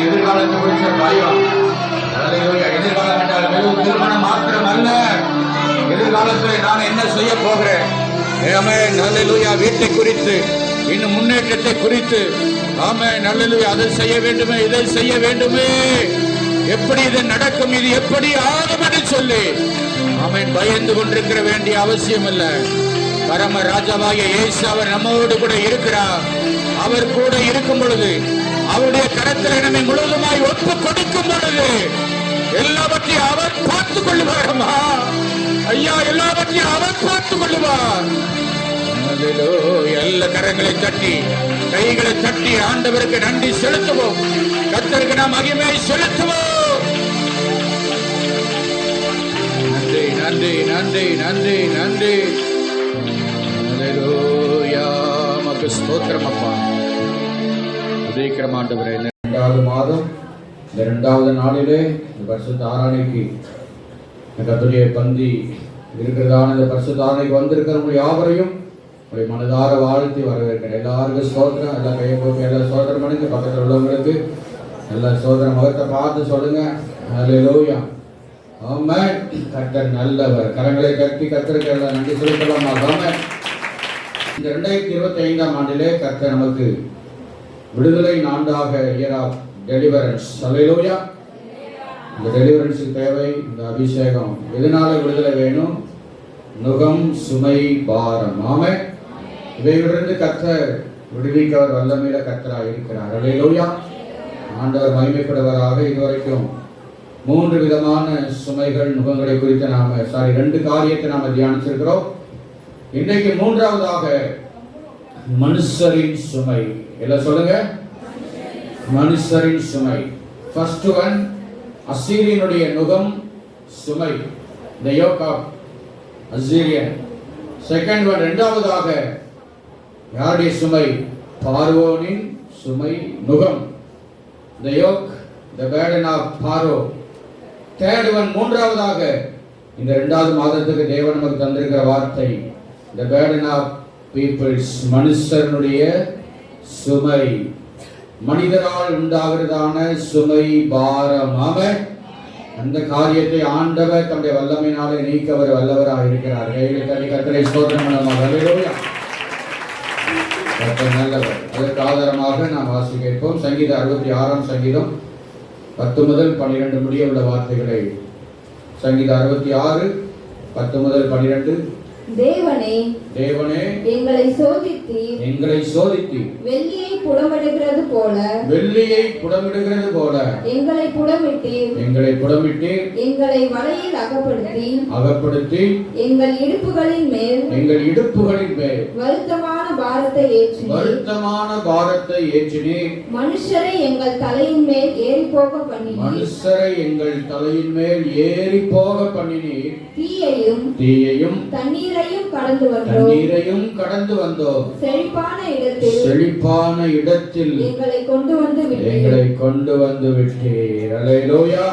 எதிர்காலத்தை குறிச்ச பயம், எதிர்காலம் என்றால் வெறும் திருமணம் மாத்திரம் அல்ல, எதிர்காலத்தில் நான் என்ன செய்ய போகிறேன், வீட்டை குறித்து, இன்னும் முன்னேற்றத்தை குறித்து, அதை செய்ய வேண்டுமே, இதை செய்ய வேண்டுமே, எப்படி இது நடக்கும், இது எப்படி ஆகும் என்று சொல்லி பயந்து கொண்டிருக்கிற வேண்டிய அவசியம் இல்ல. பரம ராஜாவாகிய இயேசு அவர் நம்மோடு கூட இருக்கிறார். அவர் கூட இருக்கும் பொழுது, அவருடைய கரத்தில் நம்மை முழுவதுமாய் ஒப்பு கொடுக்கும் பொழுது எல்லாவற்றையும் அவர் பார்த்துக் கொள்ளுவார். ஐயா, எல்லாவற்றையும் அவர் பார்த்துக் கொள்ளுவார். எல்லா கரங்களை தட்டி, கைகளை தட்டி ஆண்டவருக்கு நன்றி செலுத்துவோம். கர்த்தருக்கு நாம் மகிமை செலுத்துவோம். நன்றி நன்றி நன்றி நன்றி நன்றி. மக்கு ஸ்தோத்திரம் அப்பா. உதவிக்கிறம் ஆண்டவரே, 2வது மாதம் இந்த 2வது நாளிலே இந்த பரிசுத்த ஆராதனைக்கு கர்த்தருடைய பந்தி இருக்கிறதான இந்த பரிசுத்த ஆராதனைக்கு வந்திருக்கிற யாவரையும் உடைய மனதார வாழ்த்தி வரவேற்கிறேன். எல்லாருக்கும் ஸ்தோத்திரம். எல்லா கையை போட்டு எல்லா சோதரம் பண்ணுங்க. பக்கத்தில் உள்ளவங்களுக்கு எல்லா சோதரம் முகத்தை பார்த்து சொல்லுங்க. ஹல்லேலூயா. ஆமென். கர்த்தர் நல்லவர். கரங்களை கட்டி கர்த்தருக்கு எல்லாம் நன்றி செலுத்தலாமா? ஆமென். இந்த 2025ஆம் ஆண்டிலே கர்த்தர் நமக்கு விடுதலை ஆண்டாக இயர் ஆஃப் டெலிவரன்ஸ். ஹல்லேலூயா. இந்த டெலிவரன்ஸுக்கு தேவை இந்த அபிஷேகம். எதனால விடுதலை வேணும்? நுகம், சுமை, பாரம். ஆமென். இவைகளிலிருந்து கர்த்தர் விடுவிக்க அவர் வல்லமையில கர்த்தராக இருக்கிறார். ஹல்லேலூயா. ஆண்டவர் மகிமைப்படுவராக. இதுவரைக்கும் 3 விதமான சுமைகள், நுகங்களை குறித்து 2 காரியத்தை நாம தியானிச்சிருக்கிறோம். இன்றைக்கு 3வதாக மனுஷரின் சுமை. எல்லாம் சொல்லுங்க, மனுஷரின் சுமை. ஃபர்ஸ்ட் ஒன் அசீரியனுடைய நுகம், சுமை, the yoke of Assyrian. Second one, 2வதாக யாருடைய சுமை? பார்வோனின் சுமை, நுகம், the yoke, the burden of Pharaoh. Third one, 3வதாக இந்த 2வது மாதத்துக்கு தேவன் நமக்கு தந்திருக்கிற வார்த்தை the burden of peoples. மனுஷனுடைய சுமை, மனிதரால் உண்டாகிறதான சுமை, பாரம். ஆமென். அந்த காரியத்தை ஆண்டவர் தம்முடைய வல்லமையினாலே நீக்க அவர் வல்லவராக இருக்கிறார். கர்த்தரை ஸ்தோத்திரம் பண்ணுவோம். ஹல்லேலூயா. கர்த்தர் நல்லவர். அதற்கு ஆதாரமாக நாம் வாசிக்க கேட்போம். சங்கீதம் 66ஆம் சங்கீதம் 10 முதல் 12 முடிய உள்ள வார்த்தைகளை. சங்கீதம் 66 10 முதல் 12. தேவனே, தேவனே, எங்களை சோதித்தீர், எங்களை சோதித்தீர். வெள்ளியை புடமிடுகிறது போல, வெள்ளியை புடமிடுகிறது போல எங்களை புடமிட்டீர், எங்களை புடமிட்டீர். எங்களை வலையில் அகப்படுத்தி எங்கள் இடுப்புகளின் மேல் வருத்தமான பாரத்தை ஏற்றினீர், வருத்தமான பாரத்தை ஏற்றினீர். மனுஷரை எங்கள் தலையின் மேல் ஏறி போக பண்ணினீர், மனுஷரை எங்கள் தலையின் மேல் ஏறி போக பண்ணினீர். தீயையும் தண்ணீரையும் கடந்து வந்தோம். செழிப்பான இடத்தில் எங்களை கொண்டு வந்து விட்டீர். அல்லேலூயா.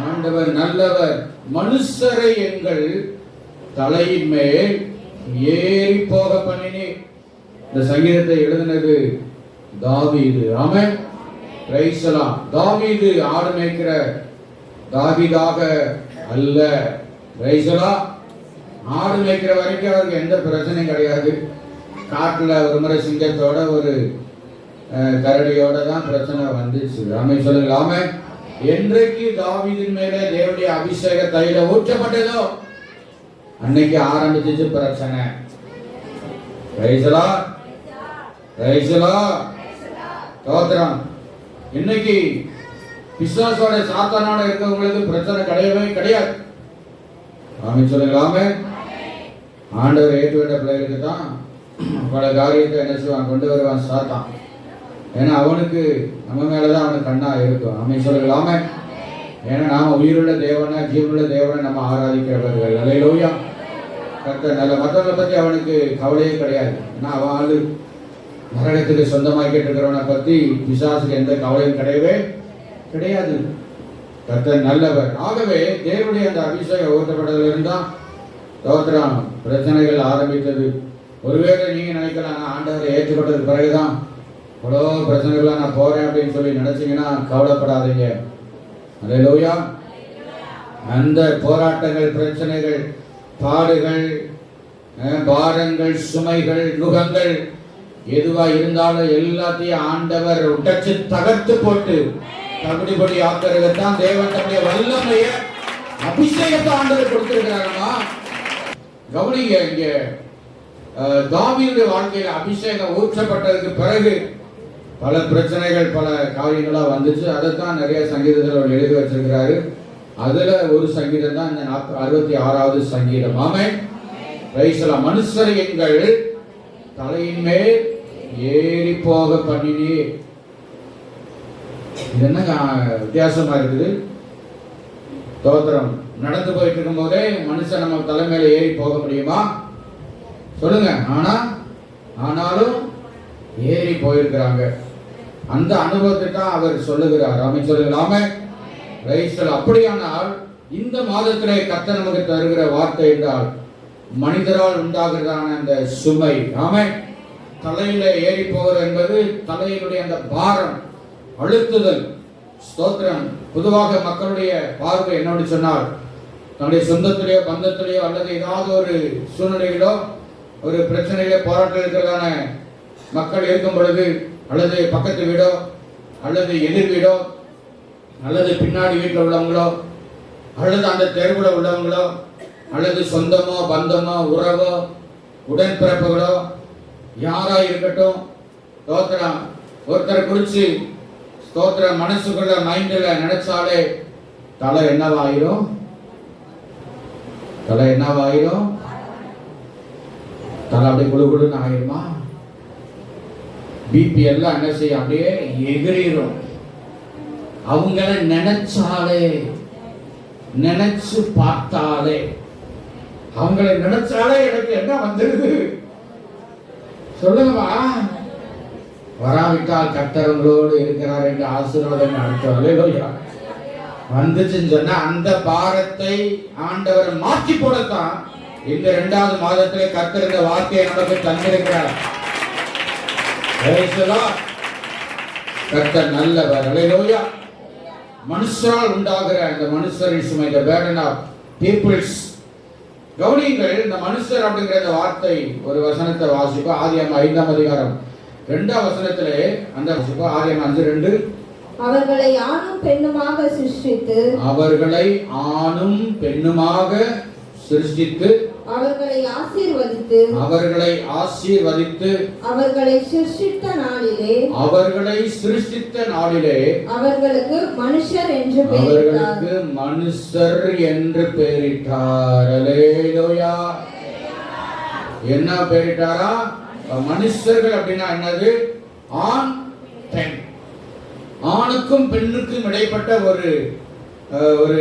ஆண்டவர் நல்லவர். மனுஷரை எங்கள் தலையின் மேல் ஏறி போக பண்ணினீர். இந்த சங்கீதத்தை எழுதினது தாவீது. ஆமென். Praise the lord. தாவீது ஆடு மேய்க்கிற தாவீதாக அல்ல. ரைசலா ஆடு மேய்க்கிற வரைக்கும் அவருக்கு எந்த பிரச்சனையும் கிடையாது. காட்டுல ஒரு முறை சிங்கத்தோட ஒரு கரடியோட தான் பிரச்சனை வந்துச்சு. ஆமை சொல்லுங்களாமே. என்றைக்கு தாவீதின் மேலே தேவனுடைய அபிஷேக தைல ஊற்றப்பட்டதோ அன்னைக்கு ஆரம்பிச்சிச்சு பிரச்சனை. ரைசலா ரைசலா தோத்திரம். இன்னைக்கு பிசாசோட சாத்தானோட இருக்கவங்களுக்கு பிரச்சனை கிடையவே கிடையாது. ஆமை சொல்லுங்களாமே. ஆண்டவர் ஏற்றுவிட்ட பிள்ளைகளுக்கு தான் பல காரியத்தை என்ன செய்வான், கொண்டு வருவான் சாத்தான். ஏன்னா அவனுக்கு நம்ம மேலதான் அவனுக்கு கண்ணா இருக்கும். ஆமை சொல்லுங்களாமே. ஏன்னா நாம உயிருள்ள தேவனை, ஜீவனுள்ள தேவனை நம்ம ஆராதிக்கிறவர்கள். அல்லேலூயா. கர்த்தர் நல்ல. மற்றவங்களை பத்தி அவனுக்கு கவலையே கிடையாது. ஏன்னா அவன் ஆளு நரகத்துக்கு சொந்தமாக்கிட்டு இருக்கிறவனை பத்தி பிசாசுக்கு எந்த கவலையும் கிடையவே கிடையாது. கர்த்தர் நல்லவர். ஆகவே தேவனுடைய அந்த அபிஷேகம் ஊற்றப்பட்டதுல இருந்தா தோத்திரம் பிரச்சனைகள் ஆரம்பித்தது. ஒருவேளை நீங்க நினைக்கலாம், ஆண்டவரை ஏற்றுக்கொண்டதுக்கு பிறகுதான் அவ்வளோ பிரச்சனைகள்லாம் நான் போறேன் அப்படின்னு சொல்லி நினைச்சீங்கன்னா கவலைப்படாதீங்க. அல்லேலூயா. அந்த போராட்டங்கள், பிரச்சனைகள், பாடுகள், பாரங்கள், சுமைகள், நுகங்கள் எதுவா இருந்தாலும் எல்லாத்தையும் ஆண்டவர் உடைச்சு தகர்த்து போட்டு தகுதிபடி ஆக்கிறதுதான் தேவன் தன்னுடைய வல்லமைய அபிஷேகத்தை ஆண்டவர் கொடுத்திருக்கிறாருமா. கவனிங்க, இங்க தாவீதுடைய வாழ்க்கையில அபிஷேகம் ஊற்றப்பட்டதுக்கு பிறகு பல பிரச்சனைகள், பல காரியங்களா வந்துச்சு. அதைத்தான் நிறைய சங்கீதத்தில் அவர் எழுதி வச்சிருக்கிறாரு. அதுல ஒரு சங்கீதம் தான் இந்த 66வது சங்கீதம். ஆமென். பிரைஸ். மனுஷரை எங்கள் தலையின் மேல் ஏறி போக பண்ணினீர். இது என்ன வித்தியாசமா இருக்குது. தோத்திரம். நடந்து போயிட்டு இருக்கும் போதே மனுஷன் நம்ம தலைமையில ஏறி போக முடியுமா சொல்லுங்க. ஆனாலும் ஏறி போயிருக்கிறாங்க. அந்த அனுபவத்தை தான் அவர் சொல்லுகிறார். ஆமென் சொல்லுங்களாமே. ரைசல். அப்படியானால் இந்த மாதத்திலே கர்த்தர் நமக்கு தருகிற வார்த்தை என்றால் மனிதரால் உண்டாகிறதான அந்த சுமை, ஆமென், தலையில ஏறி போகிறது என்பது தலையினுடைய அந்த பாரம், அழுத்துதல். ஸ்தோத்திரம். பொதுவாக மக்களுடைய பார்வை என்னோடு சொன்னால், தன்னுடைய சொந்தத்திலேயோ பந்தத்திலேயோ அல்லது ஏதாவது ஒரு சூழ்நிலையிலோ ஒரு பிரச்சனையில போராட்டம் இருக்கிறதான மக்கள் இருக்கும் பொழுது, அல்லது பக்கத்து வீடோ அல்லது எதிர் வீடோ அல்லது பின்னாடி வீட்டில் உள்ளவங்களோ அல்லது அந்த தெருவில் உள்ளவங்களோ அல்லது சொந்தமோ பந்தமோ உறவோ உடன்பிறப்புகளோ யாரா இருக்கட்டும், ஸ்தோத்திரம், ஒருத்தரை குறிச்சு ஸ்தோத்திரம் மனசுக்குள்ள மைண்ட்ல நினைச்சாலே தலை என்னவாயிரும்? தலை என்னவாயிரும்? தலை அப்படியே குழுகுழுன்னு ஆயிருமா? பிபி எல்லாம் என்ன செய்யும்? அப்படியே எகிரிரும். அவங்கள நினைச்சாலே, நினைச்சு பார்த்தாலே, அவங்கள நினைச்சாலே எனக்கு என்ன வந்துருது சொல்லுங்கம்மா. வராவிட்டால் கர்த்தரங்களோடு இருக்கிறார் என்று ஆசீர்வாதம் அர்த்தம். வந்துச்சுன்னு சொன்னா அந்த பாரத்தை ஆண்டவர் மாற்றி போடத்தான் இந்த 2வது மாதத்திலே கர்த்தர் இந்த வார்த்தையை நமக்கு தந்திருக்கிறார். கர்த்தர் நல்லவர். அல்லேலூயா. மனுஷரால் உண்டாகிற அந்த மனுஷரின் சுமை, the burden of peoples. கவனிங்கள், இந்த மனுஷர் அப்படிங்கிற இந்த வார்த்தை ஒரு வசனத்தை வாசிப்போம். ஆதியாகமம் 5ஆம் அதிகாரம் 2ஆம் வசனத்திலே அந்த வாசிப்போம். ஆதியாகமம் 5:2. அவர்களை ஆணும் பெண்ணுமாக சிருஷ்டித்து, அவர்களை ஆணும் பெண்ணுமாக சிருஷ்டித்து, அவர்களை ஆசீர்வதித்து, அவர்களை ஆசீர்வதித்து, அவர்களை சிருஷ்டித்த நாளிலே, அவர்களை சிருஷ்டித்த நாளிலே அவர்களுக்கு மனுஷர் என்று பெயரிட்டார். அவர்களுக்கு மனுஷர் என்று பெயரிட்டார். அல்லேலூயா. என்ன பெயரிட்டாரா? மனுஷர்கள் அப்படின்னா என்னது? ஆண் பெண். ஆணுக்கும் பெண்ணுக்கும் இடைப்பட்ட ஒரு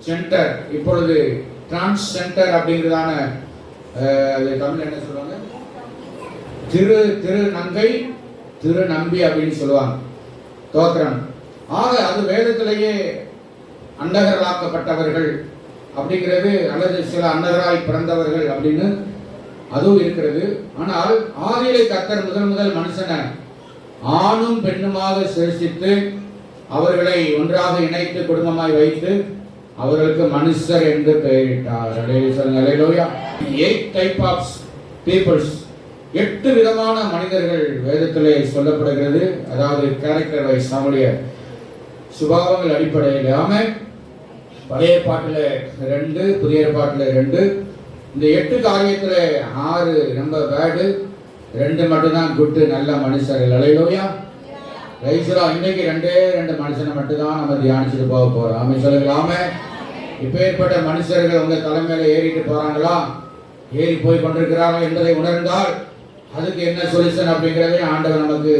சென்டர். இப்பொழுது டிரான்ஸ் சென்டர் அப்படிங்கிறதான தமிழ் என்ன சொல்லுவாங்க? திருநங்கை, திருநம்பி அப்படின்னு சொல்லுவாங்க. தோத்திரம். ஆக அது வேதத்திலேயே அண்டகர்களாக்கப்பட்டவர்கள் அப்படிங்கிறது, அல்லது சில அண்டகராய் பிறந்தவர்கள் அப்படின்னு அதுவும் இருக்கிறது. ஆனால் ஆதியிலே கர்த்தர் முதல் மனுஷனை ஆணும் பெண்ணுமாக சிருஷ்டித்து அவர்களை ஒன்றாக இணைத்து குடும்பமாய் வைத்து அவர்களுக்கு மனுஷர் என்று பெயரிட்டார். அல்லேலூயா. 8 type of peoples, 8 விதமான மனிதர்கள் வேதத்திலே சொல்லப்படுகிறது. அதாவது கேரக்டர் வைஸ், நம்முடைய சுபாவங்கள் அடிப்படையில். ஆமென். பழைய ஏற்பாட்டில் 2, புதிய ஏற்பாட்டில் 2. இந்த 8 காரியத்தில் 6 ரொம்ப பேடு, 2 மட்டும்தான் குட்டு, நல்ல மனுஷர்கள். அல்லேலூயா. இன்னைக்கு 2 மனுஷனை மட்டும்தான் நம்ம தியானிச்சுட்டு போக போறோம். ஆமென் சொல்லுங்களாமே. இப்ப ஏற்பட்ட மனுஷர்கள் உங்க தலைமையில ஏறிட்டு போறாங்களா, ஏறி போய் கொண்டிருக்கிறார்கள் என்பதை உணர்ந்தால் அதுக்கு என்ன சொல்யூஷன் அப்படிங்கிறதை ஆண்டவர் நமக்கு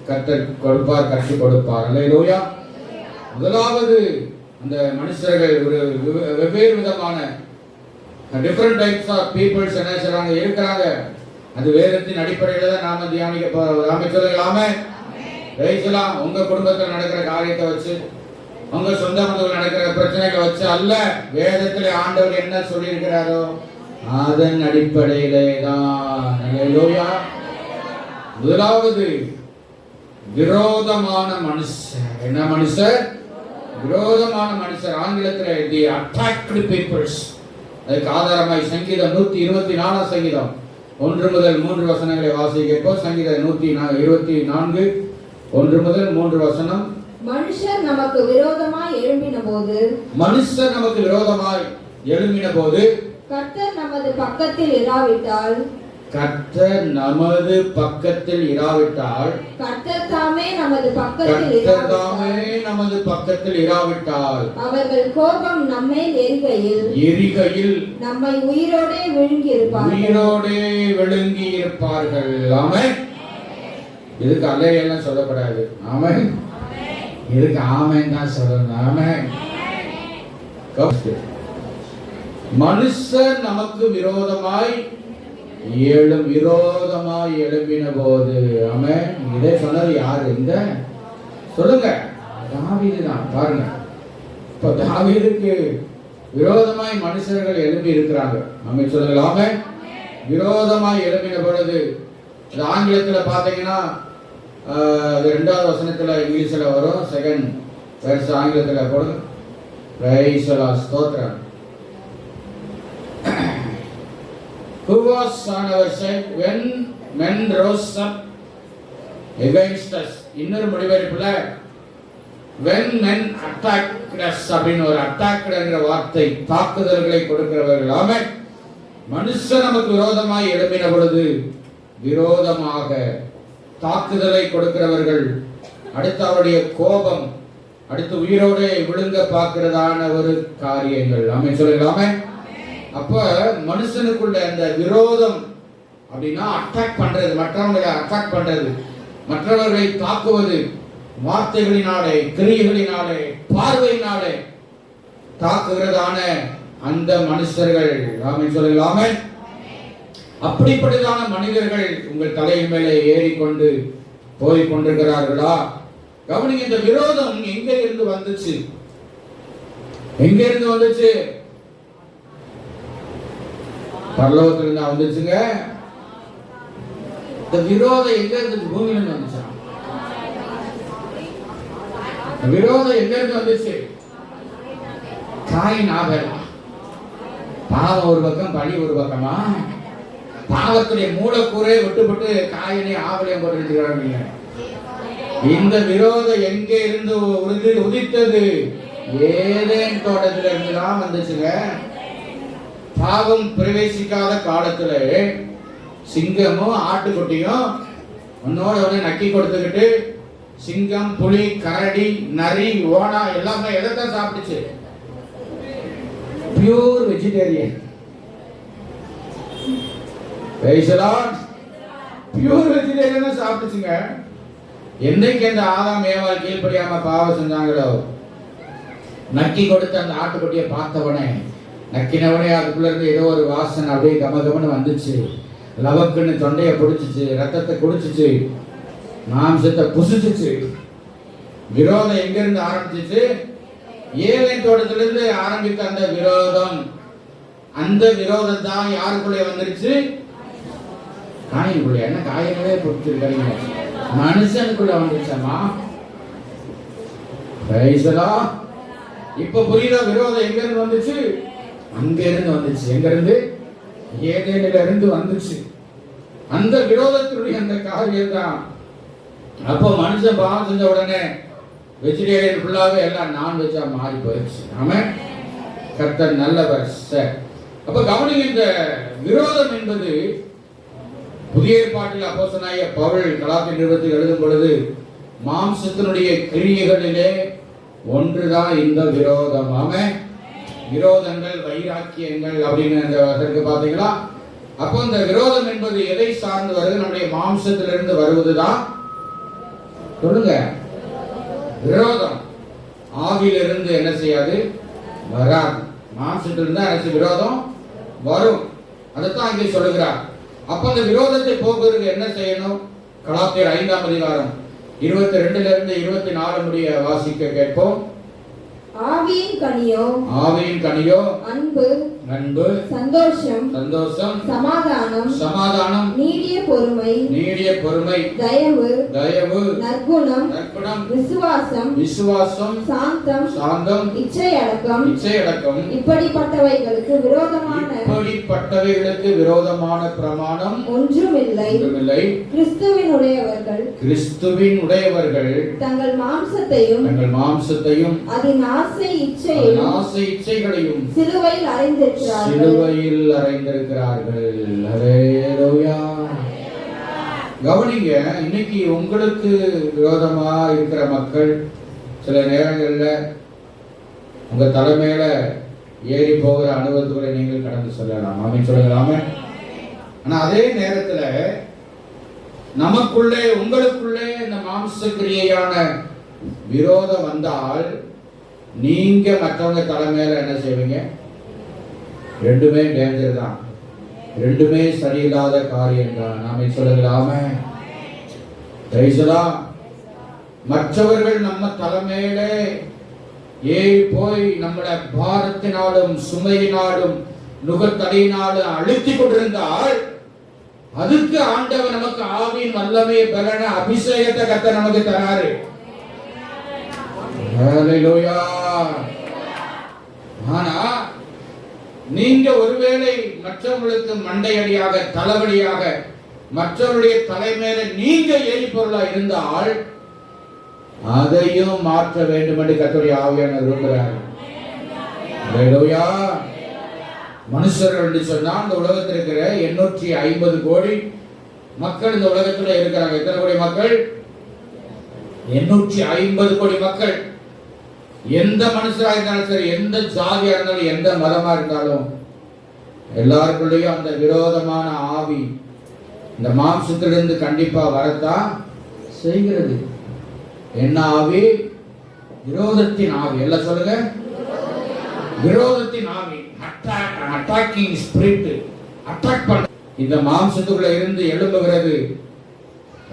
கற்றுக் கொடுப்பார். அல்லேலூயா. முதலாவது அந்த மனுஷர்கள் ஒரு வெவ்வேறு விதமான டிஃபரண்ட் டைப்ஸ் ஆஃப் பீப்புள்ஸ் என்ன சொல்றாங்க இருக்கிறாங்க. அது வேதத்தின் அடிப்படையில் தான் நாம தியானிக்க போறோம். ஆமென் சொல்லுங்களாமே. உங்க குடும்பத்தில் நடக்கிற காரியத்தை வச்சு, உங்க சொந்த பந்தத்தில் நடக்கிற பிரச்சனைகளை வச்சு அல்ல, வேதத்திலே ஆண்டவர் என்ன சொல்லி இருக்கிறாரோ அதன் அடிப்படையிலே தான். அல்லேலூயா. முதலாவது விரோதமான மனுஷர். என்ன மனுஷர்? விரோதமான மனுஷர். ஆங்கிலத்தில் தி அட்டாக்டு பீப்புள்ஸ். அதுக்கு ஆதாரமாய் சங்கீதம் 124 சங்கீதம் 1 முதல் 3 வசனங்களை வாசிக்கப்போ, சங்கீதம் 124 1 முதல் 3 வசனம். மனுஷர் நமக்கு விரோதமாய் எழும்பின போது கர்த்தர் நமது பக்கத்தில் இராவிட்டால், கர்த்தர் தாமே நமது பக்கத்தில் இராவிட்டால் அவர்கள் கோபம் நம்மேல் எரிகையில் நம்மை உயிரோடே விழுங்கி இருப்பார்கள். ஆமென். இதுக்கு அல்லேலூயா சொல்லப்படாது. ஆமென். இதுக்கு ஆமென் தான் சொல்லணும். ஆமென். மனுஷர் நமக்கு விரோதமாய் எழும்பின போது. ஆமென். இதை சொன்னது யாரு? இந்த சொல்லுங்க, தாவீது தான். பாருங்க, இப்ப தாவீதுக்கு விரோதமாய் மனுஷர்கள் எழும்பி இருக்கிறாங்க. ஆமென் சொல்லுங்க. ஆமென். விரோதமாய் எழும்பின பொழுது, ஆங்கிலத்தில் பார்த்தீங்கன்னா 2வது வசனத்துல இங்கிலீஷ்ல வரும், 2nd verse ஆங்கிலத்துல போடுங்க. Price the Lord. ஸ்தோத்திரம். Who was on our side when men rose up against us? இன்னொரு முடிவெடுப்புல when men attacked us அப்படின்னு ஒரு அட்டாக்ட்ங்கிற வார்த்தை, தாக்குதல்களை கொடுக்கிறவர்கள். ஆமென். மனுஷர் நமக்கு விரோதமாய் எழும்பின பொழுது விரோதமாக தாக்குதலை கொடுக்கிறவர்கள், அடுத்து அவருடைய கோபம், அடுத்து உயிரோட விழுங்க பார்க்கிறதான ஒரு காரியங்கள். ஆமென் சொல்லுங்களாமே. அப்ப மனுஷனுக்குள்ள அந்த விரோதம் அப்படின்னா அட்டாக் பண்றது, மற்றவர்களை அட்டாக் பண்றது, மற்றவர்களை தாக்குவது, வார்த்தைகளினாலே, கிரியைகளினாலே, பார்வையினாலே தாக்குகிறதான அந்த மனுஷர்கள். ஆமென் சொல்லுங்களாமே. அப்படிப்பட்டதான மனிதர்கள் உங்கள் தலையின் மேலே ஏறிக்கொண்டு போய் கொண்டிருக்கிறார்களா? கவனிங்க, இந்த விரோதம் எங்க இருந்து வந்துச்சு? எங்க இருந்து வந்துச்சு? பரலோகத்திலிருந்து வந்துச்சுங்க. இந்த விரோதம் எங்க இருந்து? பூமியில இருந்து வந்துச்சா? விரோதம் எங்க இருந்து வந்துச்சு? காயின் ஆபேல். பாவம் ஒரு பக்கம், பழி ஒரு பக்கமா? பாவத்துடைய மூலக்கூறே விட்டுப்பட்டு காயினை ஆபலையும் போட்டு. இந்த விரோதம் எங்க இருந்து உதித்தது? ஏதேன் தோட்டத்துல இருந்துதான் வந்துச்சுங்க. பாவம் பிரவேசிக்காத காலத்துல சிங்கமும் ஆட்டுக்குட்டியும் ஒன்னோட ஒண்ணு நக்கி கொடுத்துக்கிட்டு, சிங்கம், புலி, கரடி, நரி, ஓனா எல்லாமே எதைத்தான் சாப்பிட்டுச்சு? Pure vegetarian. பியூர் வெஜிடேரியன் சாப்பிட்டுச்சுங்க. என்னைக்கு அந்த ஆதாம் ஏவாள் கீழ்ப்படியாம பாவம் செஞ்சாங்களோ, நக்கி கொடுத்த அந்த ஆட்டுக்குட்டியை பார்த்தவனே, நக்கினவனே அதுக்குள்ள இருந்து ஏதோ ஒரு வாசனை அப்படியே கமகமன்னு வந்துச்சு. லவக்குன்னு தொண்டையை பிடிச்சிச்சு, ரத்தத்தை குடிச்சிச்சு, மாம்சத்தை புசிச்சிச்சு. விரோதம் எங்க இருந்து ஆரம்பிச்சிச்சு? ஏதேன் தோட்டத்திலிருந்து ஆரம்பித்த அந்த விரோதம். அந்த விரோதம் தான் யாருக்குள்ளே வந்துருச்சு? காயினுக்குள்ள. என்ன காயினவே பிடிச்சிருக்கீங்க? மனுஷனுக்குள்ள வந்துருச்சம்மா. Praise the Lord. இப்ப புரியுத விரோதம் எங்க இருந்து வந்துச்சு? அங்க இருந்து வந்துச்சு. எங்க இருந்து? ஏதேனில இருந்து வந்துச்சு. அந்த விரோதத்தினுடைய அந்த காரியம் தான். அப்போ மனுஷன் பாவம் செஞ்ச உடனே வெஜிடேரியன் ஃபுல்லாவே எல்லாம் நான்வெஜ்ஜா மாறி போயிடுச்சு. ஆமா, கர்த்தர் நல்லவர். அப்ப கவனிங்க, இந்த விரோதம் என்பது புதிய ஏற்பாட்டில் அப்போஸ்தலனாகிய பவுல் கலாத்தியர் நிருபத்தில் எழுதும் பொழுது மாம்சத்தினுடைய கிரியைகளிலே ஒன்றுதான் இந்த விரோதம். ஆமென். விரோதங்கள், வைராக்கியங்கள் அப்படின்னு அதற்கு பாத்தீங்களா? அப்போ இந்த விரோதம் என்பது எதை சார்ந்து வருது? நம்முடைய மாம்சத்திலிருந்து வருவதுதான். சொல்லுங்க, விரோதம் ஆவியிலிருந்து என்ன செய்யாது? வராது. மாம்சத்திலிருந்து அரசு விரோதம் வரும். அதைத்தான் இங்கே சொல்லுகிறார். அப்ப அந்த விரோதத்தை போக்குவதற்கு என்ன செய்யணும்? கலாத்தியர் 5ஆம் அதிகாரம் 22 இருந்து 24 முடிய வாசிக்க கேட்போம். ஆவியின் கனியோ அன்பு, சந்தோஷம், சமாதானம், நீடிய பொறுமை, தயவு, நற்குணம், விசுவாசம், சாந்தம், இச்சையடக்கம், இப்படிப்பட்டவைகளுக்கு விரோதமான பிரமாணம் ஒன்றுமில்லை. கிறிஸ்துவின் உடையவர்கள் தங்கள் மாம்சத்தையும் அதன் ஆசை இச்சைகளையும் சிலுவையில் அறைந்திருக்கிறார்கள். ஹல்லேலூயா. கவனிங்க, இன்னைக்கு உங்களுக்கு விரோதமா இருக்கிற மக்கள் சில நேரங்கள்ல உங்க தலைமையில ஏறி போகிற அனுபவத்துக்குள்ள நீங்கள் கடந்து சொல்லலாம். ஆமென் சொல்லலாமே. ஆனா அதே நேரத்துல நமக்குள்ளே உங்களுக்குள்ளே இந்த மாம்ச கிரியையான விரோதம் வந்தால் நீங்க மற்றவங்க தலைமையில என்ன செய்வீங்க? ரெண்டுமே டேஞ்சர் தான், ரெண்டுமே சரியில்லாத காரியம் தான். நாம சொல்லலாமே. மற்றவர்கள் நம்ம தலைமையில ஏறி போய் நம்மளை பாரத்தினாலும் சுமையினாலும் நுகத்தடையினாலும் அழுத்தி கொண்டிருந்தால் அதுக்கு ஆண்டவர் நமக்கு ஆவியின் வல்லமை பலன அபிஷேகத்தை கர்த்தர் நமக்கு தராரு. ஹல்லேலூயா. ஆனா நீங்க ஒருவேளை மற்றவங்களுக்கு மண்டையடியாக தலைவலியாக மற்றவருடைய தலைமையில நீங்க ஏறி பொருளா இருந்தால் அதையும் மாற்ற வேண்டும் என்று கர்த்தருடைய ஆவியானவர் விரும்புகிறார். ஹல்லேலூயா. மனுஷர்கள் என்று சொன்னா இந்த உலகத்தில் இருக்கிற 850 கோடி மக்கள் இந்த உலகத்துல இருக்கிறாங்க. எத்தனை கோடி மக்கள்? 850 கோடி மக்கள். எந்த மனுஷரா இருந்தாலும் சரி, எந்த ஜாதியா இருந்தாலும், எந்த மதமா இருந்தாலும் எல்லாருக்குள்ளேயும் அந்த விரோதமான ஆவி இந்த மாம்சத்திலிருந்து கண்டிப்பா வரத்தான் செய்கிறது. என்ன ஆவி? விரோதத்தின் ஆவி. எல்லாம் சொல்லுங்க, விரோதத்தின் ஆவி. அட்டாக்கிங் ஸ்பிரிட், அட்டாக் பண்ண இந்த மாம்சத்துக்குள்ள இருந்து எழும்புகிறது.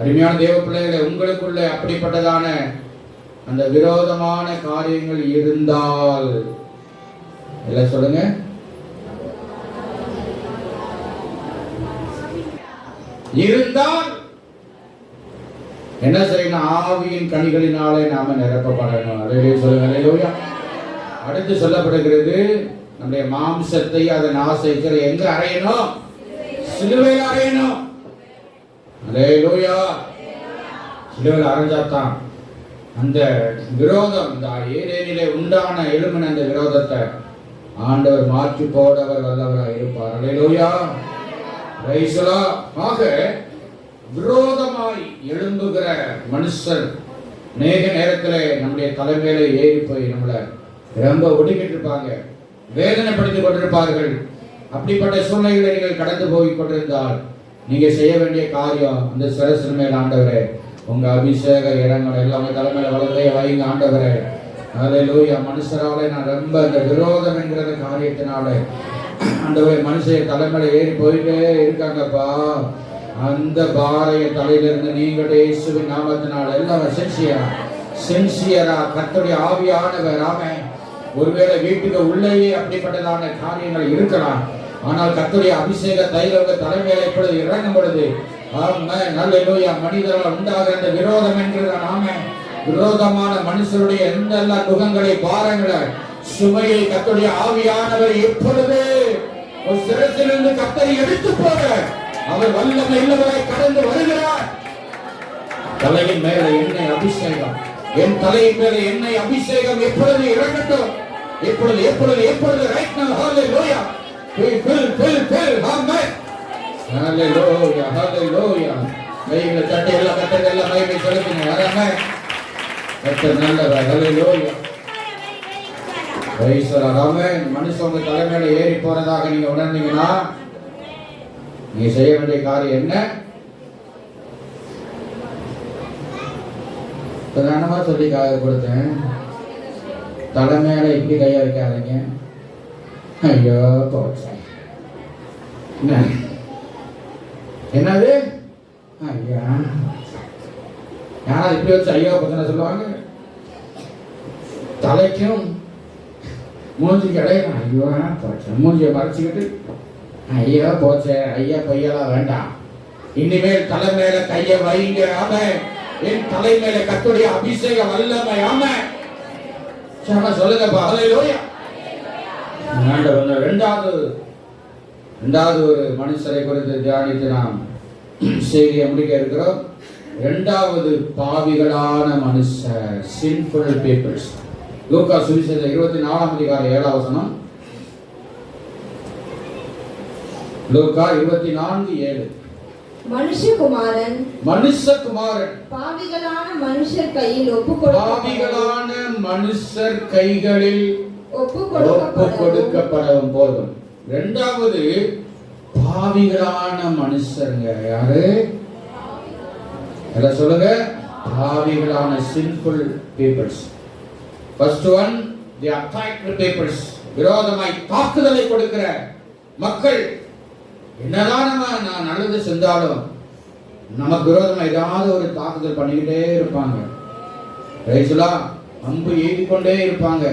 அருமையான தேவ பிள்ளைகளை, உங்களுக்குள்ள அப்படிப்பட்டதான அந்த விரோதமான காரியங்கள் இருந்தால் எல்லாம் சொல்லுங்க, இருந்தால் என்ன செய்யணும்? ஆவியின் கனிகளினாலே நாம நிரப்பப்படணும். அதையே சொல்லுங்க. அல்லேலூயா. அடுத்து சொல்லப்படுகிறது, நம்முடைய மாம்சத்தை அதன் ஆசைகளை எங்க அறையணும்? சிலுவையில் அறையணும். அல்லேலூயா. சிலுவையில் அறைஞ்சாதான் அந்த விரோதம், இந்த ஏதேனிலே உண்டான எழுமின அந்த விரோதத்தை ஆண்டவர் மாற்றி போடவர் வல்லவராக இருப்பார். அல்லேலூயா. Praise the lord. ஆக விரோதமாய் எழும்புகிற மனுஷர் நேக நேரத்திலே நம்முடைய தலைமையில ஏறி போய் நம்மளை ரொம்ப ஒடுக்கிட்டு இருப்பாங்க, வேதனைப்படுத்திக் கொண்டிருப்பார்கள். அப்படிப்பட்ட சூழ்நிலைகளை நீங்கள் கடந்து போய் கொண்டிருந்தால் நீங்க செய்ய வேண்டிய காரியம், அந்த சிரசின் மேல் ஆண்டவரே உங்க அபிஷேக இடங்களை எல்லாம் உங்க தலைமையில வளர்ந்தே வைங்க ஆண்டவரே. அல்லேலூயா. மனுஷராலே நான் ரொம்ப இந்த விரோதம் என்கிற காரியத்தினால ஆண்டவரே மனுஷன் தலைமையில ஏறி போயிட்டே இருக்காங்கப்பா. அந்த பாறைய தலையிலிருந்து நீங்களே இயேசுவின் நாமத்தினால எல்லாம் சின்சியரா கர்த்தருடைய ஆவியானவர். ஆமென். ஒருவேளை வீட்டுக்கு உள்ளேயே அப்படிப்பட்டதான காரியங்கள் இருக்கலாம், ஆனால் கர்த்தருடைய அபிஷேக தைலங்க தலைமையில இப்பொழுது இறங்கும் பொழுது ஆமென். அல்லேலூயா. மனிதர்களால் உண்டாகிற அந்த விரோதம் என்கிற நாம விரோதமான மனுஷருடைய எந்தெல்லாம் நுகங்களை பாரங்களை சுமையை கர்த்தருடைய ஆவியானவர் எப்பொழுது ஒரு சிரசிலிருந்து கர்த்தரை எடுத்து போக அவர் வல்லமை இல்லவராய் கடந்து வருகிறார். தலையின் மேல எண்ணெய் அபிஷேகம், என் தலையின் மேல எண்ணெய் அபிஷேகம் எப்பொழுது இறங்கட்டும், எப்பொழுது எப்பொழுது எப்பொழுது right now. Hallelujah. Fill. Amen. Hallelujah. Hallelujah. கைகளை தட்டி எல்லாம் கட்டங்கள் எல்லாம் மகிமை செலுத்துங்க. ஆமென். கர்த்தர் நல்லவர். Hallelujah. praise the Lord. Amen. மனுஷங்க தலைமையில ஏறி போறதாக நீங்க உணர்ந்தீங்கன்னா நீங்க செய்ய வேண்டிய காரியம் என்ன? பிரதானமா சொல்லி கொடுத்தேன், தலைமையில இப்படி கையா வைக்காதீங்க. ஐயோ போச்சு. என்னது? ஐயா யாராவது இப்படி வச்சு ஐயோ பத்தின சொல்லுவாங்க? தலைக்கும் மூஞ்சிக்கு இடையில ஐயோ போச்சு, மூஞ்சியை மறைச்சிக்கிட்டு ஐயா போச்சே, ஐயா பையெல்லாம் வேண்டாம், இனிமேல் தலை மேல கைய வைங்க. ஆமென். என் தலை மேல கர்த்தருடைய அபிஷேக வல்லமை. ஆமென். சொல்லுங்கப்பா. ஹல்லேலூயா. இரண்டாவது ஒரு மனுஷரை குறித்து தியானித்து நாம் செய்தியை முடிக்க இருக்கிறோம். இரண்டாவது பாவிகளான மனுஷர், sinful peoples. லூக்கா சுவிசேஷம் 24 அதிகாரம் 7 வசனம். லூக்கா 24:7. மனுஷகுமாரன் பாவிகளான மனுஷர் கைகளில் ஒப்பு கொடுக்கப்படவும் போதும். இரண்டாவது பாவிகளான மனுஷருங்க யாரு? எல்லாம் சொல்லுங்க. பாவிகளான sinful peoples. First one, the attacked peoples. விரோதமாய் தாக்குதலை கொடுக்கிற மக்கள். என்னதான் நம்ம நல்லது செஞ்சாலும் நமக்கு விரோதமா ஏதாவது ஒரு தாக்குதல் பண்ணிக்கிட்டே இருப்பாங்க. அம்பு எய்திக்கொண்டே இருப்பாங்க.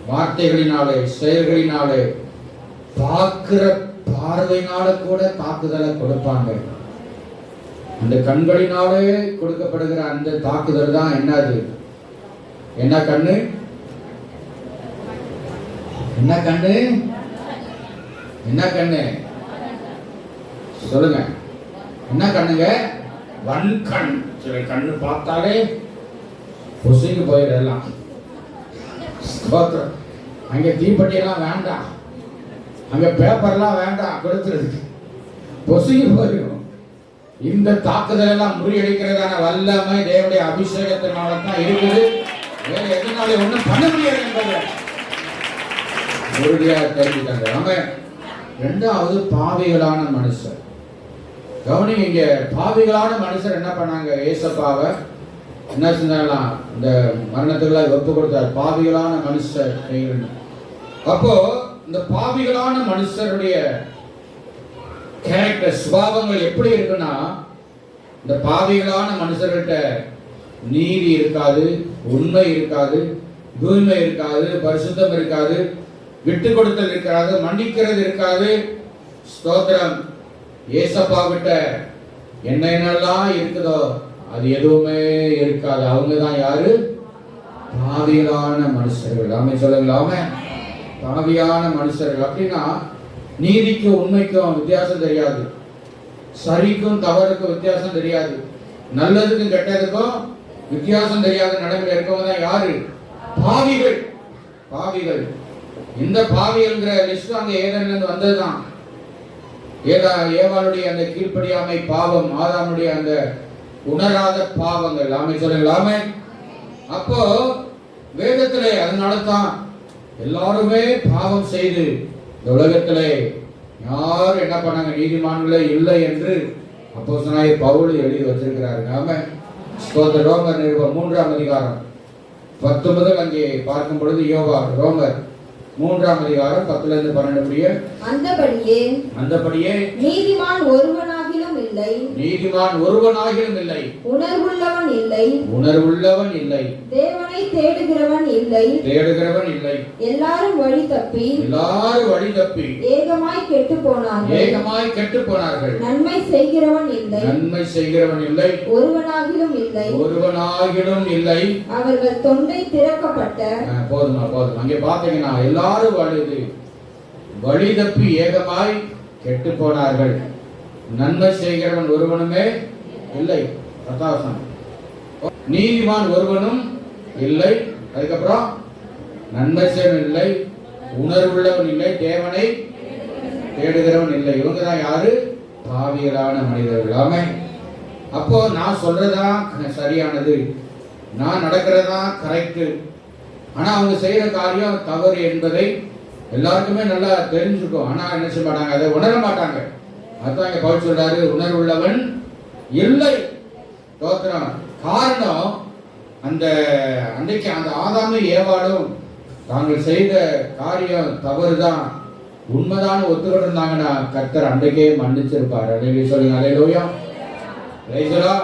வார்த்தைகளினாலே, செயல்களினாலே, பார்க்கிற பார்வையினால கூட தாக்குதலை கொடுப்பாங்க. அந்த கண்களினாலே கொடுக்கப்படுகிற அந்த தாக்குதல் தான் என்னது? என்ன கண்ணு? என்ன கண்ணு? என்ன கண்ணு? சொல்லுங்க. என்ன கண்ணுங்க? வன்கண். சில கண்ணு பார்த்தாலே பொசுங்கி போயிடலாம். அங்க தீப்பெட்டி எல்லாம் வேண்டாம், அங்க பேப்பர்லாம் வேண்டாம், கொடுத்துருக்கு பொசுங்கி போயிடும். இந்த தாக்குதல் எல்லாம் முறியடிக்கிறதான வல்லமை தேவனுடைய அபிஷேகத்தினால தான் இருக்குது. வேற எதனால ஒண்ணும் பண்ண முடியாது என்பதை உறுதியாக தெரிவித்தாங்க. அவங்க இரண்டாவது பாவிகளான மனுஷர். கவனிங்க, இங்க பாவிகளான மனுஷர் என்ன பண்ணாங்க? ஏசப்பாவை என்ன செஞ்சாங்களாம்? இந்த மரணத்துக்குள்ள ஒப்பு கொடுத்தார். பாவிகளான மனுஷர். அப்போ இந்த பாவிகளான மனுஷருடைய கேரக்டர், சுபாவங்கள் எப்படி இருக்குன்னா, இந்த பாவிகளான மனுஷர்கிட்ட நீதி இருக்காது, உண்மை இருக்காது, தூய்மை இருக்காது, பரிசுத்தம் இருக்காது, விட்டு கொடுத்தல் இருக்காது, மன்னிக்கிறது இருக்காது. ஸ்தோத்திரம். ஏசப்பா கிட்ட என்னென்னலாம் இருக்குதோ அது எதுவுமே இருக்காது. அவங்க தான் யாரு? பாவிகளான மனுஷர்கள். ஆமே சொல்லுங்களாமே. பாவியான மனுஷர்கள் அப்படின்னா நீதிக்கும் உண்மைக்கும் வித்தியாசம் தெரியாது, சரிக்கும் தவறுக்கும் வித்தியாசம் தெரியாது, நல்லதுக்கும் கெட்டதுக்கும் வித்தியாசம் தெரியாத நடைமுறை இருக்கவங்க தான் யாரு? பாவிகள். பாவிகள். இந்த பாவிகள்ங்கிற லிஸ்ட் அங்க ஏதேனிலிருந்து வந்ததுதான். ஏவாளுடைய அந்த கீழ்ப்படியாமை பாவம், ஆதாமுடைய அந்த உணராத பாவங்கள். ஆமை சொல்லுங்களாமே. அப்போ வேதத்திலே அதனால தான் எல்லாருமே பாவம் செய்து இந்த உலகத்திலே யாரும் என்ன பண்ணாங்க? நீதிமான்களே இல்லை என்று அப்போஸ்தலனாகிய பவுல் எழுதி வச்சிருக்கிறாரு. ஆமே. ஸ்தோத்திரம். ரோமர் நிருபம் 3ஆம் அதிகாரம் 10 முதல் அங்கே பார்க்கும் பொழுது ரோமர் 3ஆம் அதிகாரம் 10 லிருந்து 12 முடிய, அந்தபடியே நீதிமான் ஒருவனாகிலும் இல்லை, நீதிமான் ஒருவனாகிலும் இல்லை, உணர்வுள்ளவன் இல்லை, உணர்வுள்ளவன் இல்லை, தேவனை தேடுகிறவன் இல்லை, தேடுகிறவன் இல்லை. எல்லாரும் வழி தப்பி எல்லாரும் வழி தப்பி ஏகமாய் கெட்டுப் போனார்கள். ஏகமாய் கெட்டுப் போனார்கள். நன்மை செய்கிறவன் இல்லை, நன்மை செய்கிறவன் இல்லை, ஒருவனாகிலும் இல்லை. ஒருவனாகிலும் இல்லை. அவர்கள் தொண்டை திறக்கப்பட்ட போதுமா போதும். அங்கே பாத்தீங்கன்னா எல்லாரும் வழி தப்பி ஏகமாய் கெட்டு போனார்கள். நன்மை செய்கிறவன் ஒருவனுமே இல்லை. 10வது வசனம். நீதிமான் ஒருவனும் இல்லை. அதுக்கப்புறம் நன்மை செய்வன் இல்லை, உணர்வுள்ளவன் இல்லை, தேவனை தேடுகிறவன் இல்லை. இவங்க தான் யாரு? பாவிகளான மனிதர்கள். ஆமே. அப்போ நான் சொல்றதா சரியானது, நான் நடக்கிறதா கரெக்ட், ஆனா அவங்க செய்யற காரியம் தவறு என்பதை எல்லாருக்குமே நல்லா தெரிஞ்சுக்கும். ஆனா என்ன செய்ய மாட்டாங்க, அதை உணர மாட்டாங்க. அதான் இங்க பவுல் சொல்றாரு, உணர்வுள்ளவன் இல்லை. தோத்திரம். காரணம் அன்றைக்கு அந்த ஆதாமும் ஏவாளும் தாங்கள் செய்த காரியம் தவறுதான், உண்மைதான் ஒத்துக்கிட்டு இருந்தாங்கன்னா கர்த்தர் அன்றைக்கே மன்னிச்சிருப்பார். அன்றைக்கு சொல்லுங்க அல்லேலூயா. ரைசலா.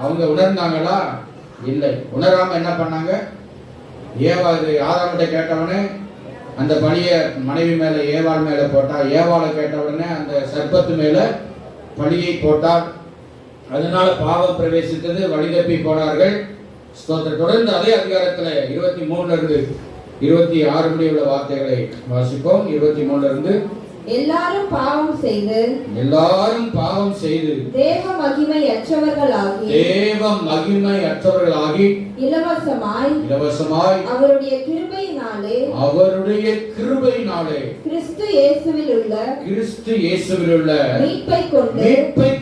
அவங்க உணர்ந்தாங்களா? இல்லை. உணராம என்ன பண்ணாங்க? ஏவாது ஆதாமிட்ட கேட்டவனே அந்த பழியை மனைவி மேல ஏவாள் மேல போட்டா, ஏவாளை கேட்டவுடனே அந்த சர்ப்பத்து மேல பழியை போட்டார். அதனால பாவம் பிரவேசித்தது, வழிதப்பி போனார்கள். தொடர்ந்து அதே அதிகாரத்துல 23 இருந்து 26 முடிய உள்ள வார்த்தைகளை வாசிப்போம். 23 இருந்து எல்லாரும் பாவம் செய்து தேவ மகிமை அற்றவர்களாகி இலவசமாய் அவருடைய கிருபையினாலே கிறிஸ்து இயேசுவில் உள்ள மீட்பை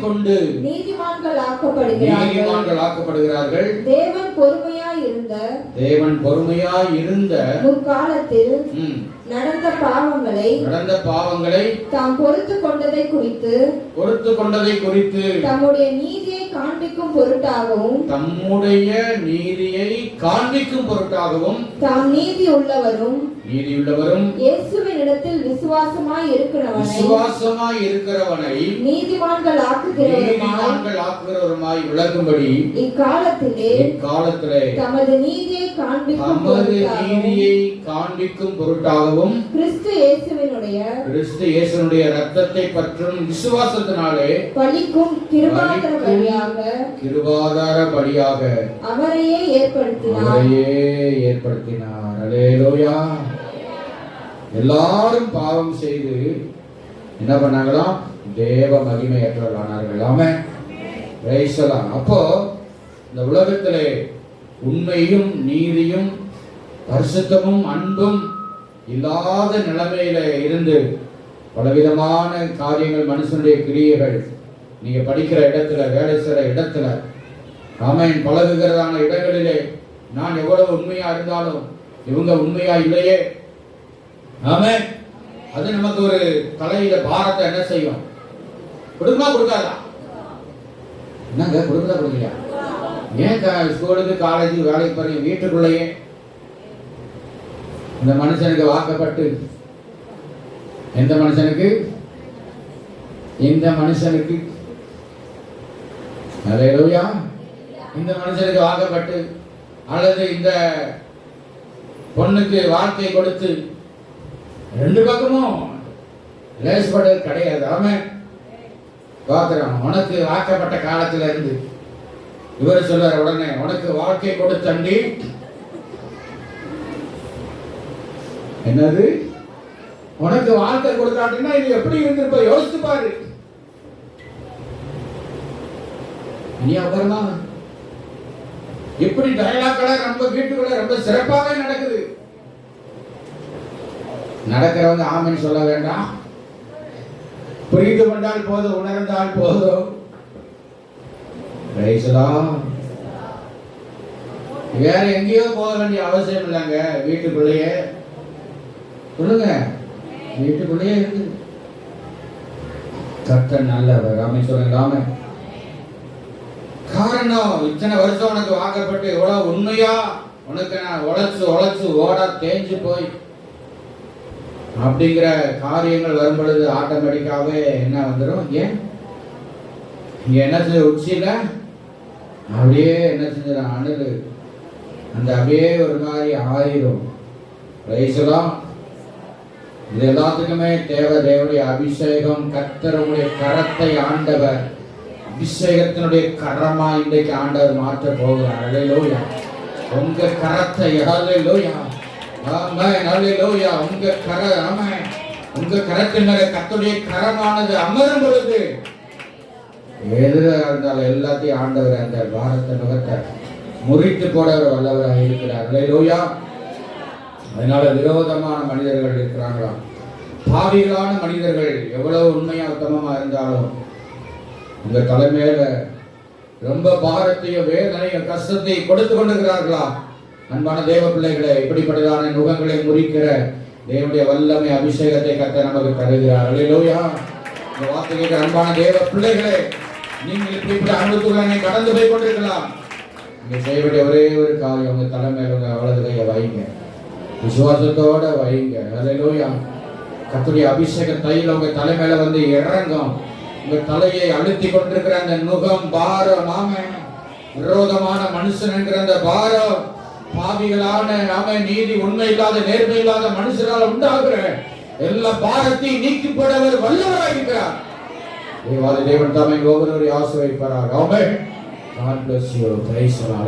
கொண்டு நீதிமான்கள் ஆக்கப்படுகிறார்கள். தேவன் பொறுமையாய் இருந்த முற்காலத்தில் நடந்த பாவங்களை தாம் பொறுத்து கொண்டதை குறித்து தம்முடைய நீதியை காண்பிக்கும் பொருட்டாகவும் தாம் நீதி உள்ளவரும் இயேசுவின் இடத்தில் விசுவாசமாய் இருக்கிறவனை நீதிமான்கள் ஆக்குகிறவருமாய் விளக்கும்படி இக்காலத்திலே தமது நீதியை காண்பிக்கும் பொருட்டாகவும் கிறிஸ்து இயேசுவினுடைய ரத்தத்தை பற்றும் விசுவாசத்தினாலே பலிக்கும் கிருபாதாரபடியாக அவரையே ஏற்படுத்தினார். அல்லேலூயா. எல்லாரும் பாவம் செய்து என்ன பண்ணாங்களாம்? தேவ மகிமையற்றவர்களானார்கள். ஆமென். Praise the Lord. அப்போ இந்த உலகத்திலே உண்மையும் நீதியும் பரிசுத்தமும் அன்பும் இல்லாத நிலைமையில இருந்து பலவிதமான காரியங்கள், மனுஷனுடைய கிரியைகள், நீங்க படிக்கிற இடத்துல, வேலை செய்கிற இடத்துல, ஆமென், பழகுகிறதான இடங்களிலே நான் எவ்வளவு உண்மையா இருந்தாலும் இவங்க உண்மையா இல்லையே, ஆமென், அது நமக்கு ஒரு தலையில பாரத்தை என்ன செய்யும்? கொடுக்குமா கொடுக்காதா? என்னங்க கொடுக்குதா கொடுக்கலையா? ஏன் ஸ்கூலுக்கு காலேஜ் வேலைக்கு போறீங்க, வீட்டுக்குள்ளேயே இந்த மனுஷனுக்கு வாக்கப்பட்டு, எந்த மனுஷனுக்கு? இந்த மனுஷனுக்கு, அல்லேலூயா, இந்த மனுஷனுக்கு வாக்கப்பட்டு அல்லது இந்த பொண்ணுக்கு வாழ்க்கை கொடுத்து, ரெண்டு பக்கமும் லேசப்பட்டது கிடையாது. ஆமென். பாக்குறோம். உனக்கு வாக்கப்பட்ட காலத்துல இருந்து இவர் சொல்றார், உடனே உனக்கு வாழ்க்கை கொடுத்தண்டி என்னது? உனக்கு வாழ்க்கை கொடுத்தாட்டினா இது எப்படி இருந்திருப்ப யோசித்து பாரு. இனி அப்புறமா இப்படி டயலாக்கள நம்ம வீட்டுக்குள்ள ரொம்ப சிறப்பாக நடக்குது. நடக்கிறவங்க ஆமென் சொல்ல வேண்டாம். புரிந்து கொண்டால் போதும், உணர்ந்தால் போதும். வேற எங்கேயோ போக வேண்டிய அவசியம் இல்லைங்க. வீட்டுக்குள்ளேயே சொல்லுங்க, வீட்டுக்குள்ளேயே இருக்கு. கர்த்தர் நல்லவர். ஆமென் சொல்லுங்க. ஆமென். காரணம், இத்தனை வருஷம் உனக்கு வாக்கப்பட்டு எவ்வளவு உண்மையா உனக்கு நான் உழைச்சு ஓட தேஞ்சு போய் அப்படிங்கிற காரியங்கள் வரும்பொழுது ஆட்டோமேட்டிக்காவே என்ன வந்துடும்? ஏன் இங்க என்ன செஞ்ச உச்சியில அப்படியே என்ன செஞ்சிடும் அணுகு அந்த அப்படியே ஒரு மாதிரி ஆயிரும். ரைசலாம் இது எல்லாத்துக்குமே தேவை தேவனுடைய அபிஷேகம். கர்த்தருடைய கரத்தை ஆண்டவர் அபிஷேகத்தினுடைய கரமா இன்றைக்கு ஆண்டவர் மாற்ற போகிறார். அல்லேலூயா. உங்க கரத்தை அல்லேலூயா. ஆமென் அல்லேலூயா. உங்க கர ஆமென் உங்க கரத்தின் மேல கர்த்தருடைய கரமானது அமரும் பொழுது எதிராக இருந்தாலும் எல்லாத்தையும் ஆண்டவர் அந்த பாரத்தை நுகத்தை முறித்து போட வல்லவராக இருக்கிறார். அல்லேலூயா. அதனால விரோதமான மனிதர்கள் இருக்கிறாங்களா, பாவிகளான மனிதர்கள் எவ்வளவு உண்மையா உத்தமமா இருந்தாலும் உங்க தலைமையில ரொம்ப பாரத்தையும் வேதனையும் கஷ்டத்தையும் கொடுத்து கொண்டிருக்கிறார்களா? அன்பான தேவ பிள்ளைகளை, இப்படிப்பட்டதான நுகங்களை முறிக்கிற தேவனுடைய வல்லமை அபிஷேகத்தை கர்த்தர் நமக்கு தருகிறார். அல்லேலூயா. இந்த வார்த்தைக்கு அன்பான தேவ பிள்ளைகளே, நீங்கள் இப்படி அனுபவத்துகளை கடந்து போய் கொண்டிருக்கலாம். நீங்க செய்ய வேண்டிய ஒரே ஒரு காரியம், உங்க தலைமையில உங்க வலது கையை வைங்க, விசுவாசத்தோட வைங்க. அல்லேலூயா. கர்த்தருடைய அபிஷேக தைல உங்க தலைமையில வந்து இறங்கும். உங்க தலையை அழுத்தி கொண்டிருக்கிற அந்த நுகம் பாரம், ஆமே விரோதமான மனுஷன் என்கிற அந்த பாரம், பாவிகளான ஆமே நீதி உண்மை இல்லாத நேர்மை இல்லாத மனுஷனால உண்டாகிற எல்லா பாரத்தையும் நீக்கி போடவர் வல்லவராக இருக்கிறார். தேவன் தாமே ஒவ்வொருவரையும் ஆசீர்வதிப்பாராக. ஆமென். God bless you. Praise the Lord.